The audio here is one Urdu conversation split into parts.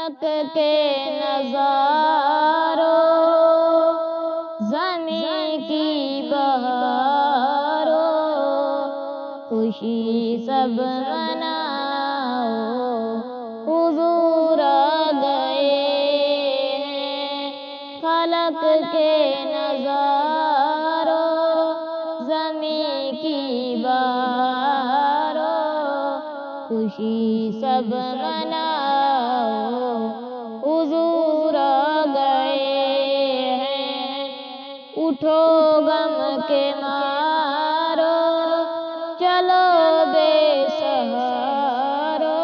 فلک کے نظاروں زمین کی بہاروں خوشی سب مناؤ حضور آ گئے ہیں فلک کے نظاروں زمین کی بہاروں خوشی سب مناؤ حضور آ گئے ہیں اٹھو غم کے مارو چلو بے سہارو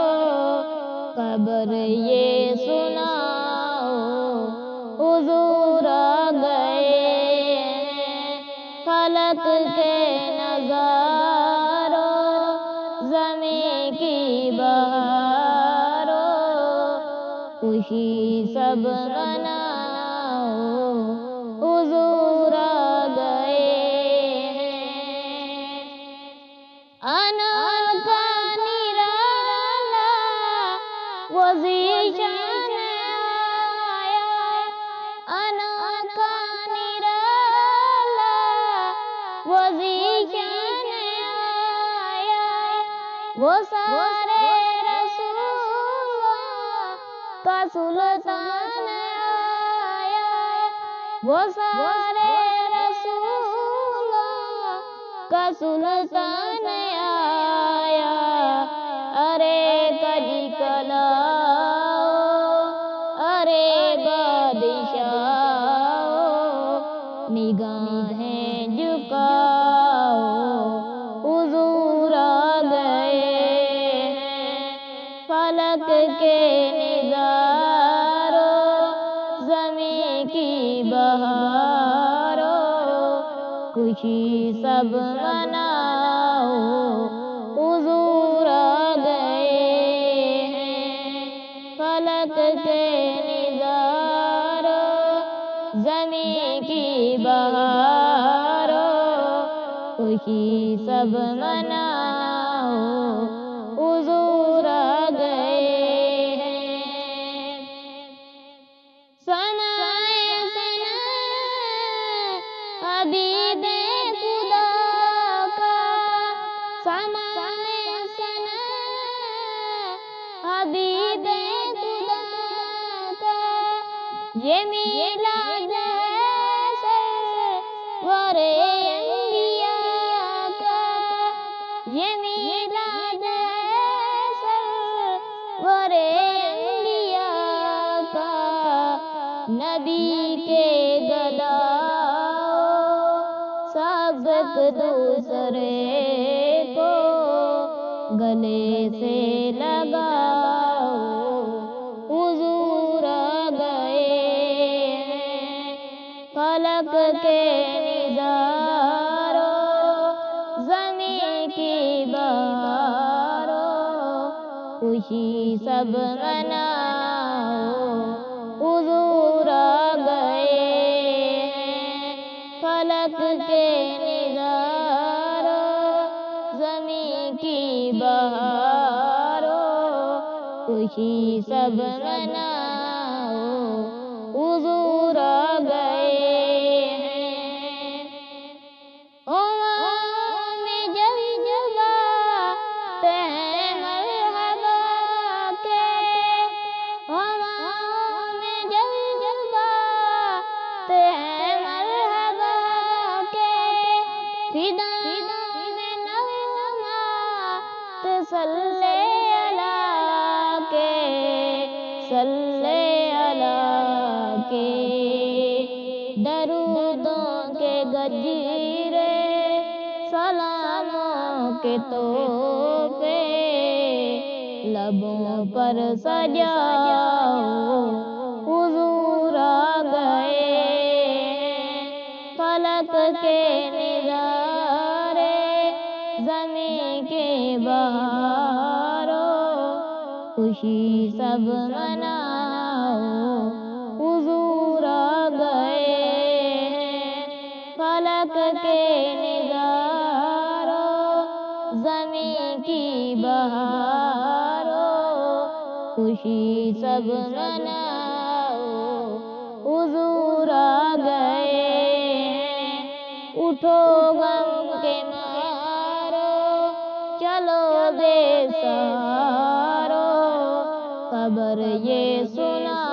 خبر یہ سناؤ حضور آ گئے ہیں فلک کے نظاروں زمین کی بہاروں خوشی سب مناؤ حضور آ گئے ہیں انعام کا نرالا وزیشان آیا انعام کا نرالا وزیشان آیا وہ سارے رسولوں کا سلطان آیا وہ سارے رسولوں کا سلطان آیا ارے کجی کلاؤ ارے بادشاہ نگاہیں جھکاؤ حضور آ گئے ہیں فلک کے نظاروں زمین کی بہاروں خوشی سب مناؤ حضور آ گئے ہیں فلک کے نظاروں زمین کی بہاروں خوشی سب مناؤ حضور آ گئے ہیں سنائے سنا حبیب خدا کا سنائے سنا حبیب خدا کا یہ میلاد ہے سرور انبیاء کا یہ میلاد ہے سرور انبیاء کا نبی کے گلاؤ سبق دوسرے کو گلے سے لگاؤ حضور آ گئے ہیں فلک کے نظاروں زمین کی بہاروں خوشی سب مناؤ حضور آ گئے ہیں فلک کے نظاروں زمین کی بہاروں خوشی سب مناؤ حضور آ گئے ہیں میں جذباتے ہیں مرحبا کے میں جذباتے ہیں مرحبا کے فدا میں نغمات صلی اللہ کے صلی اللہ کے درودوں کے گجیرے سلاموں کے تحفے لبوں پر سجاؤ حضور آ گئے ہیں فلک کے نظارے زمین کے بہاروں خوشی سب مناؤ حضور آ گئے ہیں فلک کے نظاروں زمین کی بہاروں خوشی سب مناؤ، حضور آ گئے ہیں، اٹھو غم کے مارو، چلو بے سہارو، خبر یہ سنا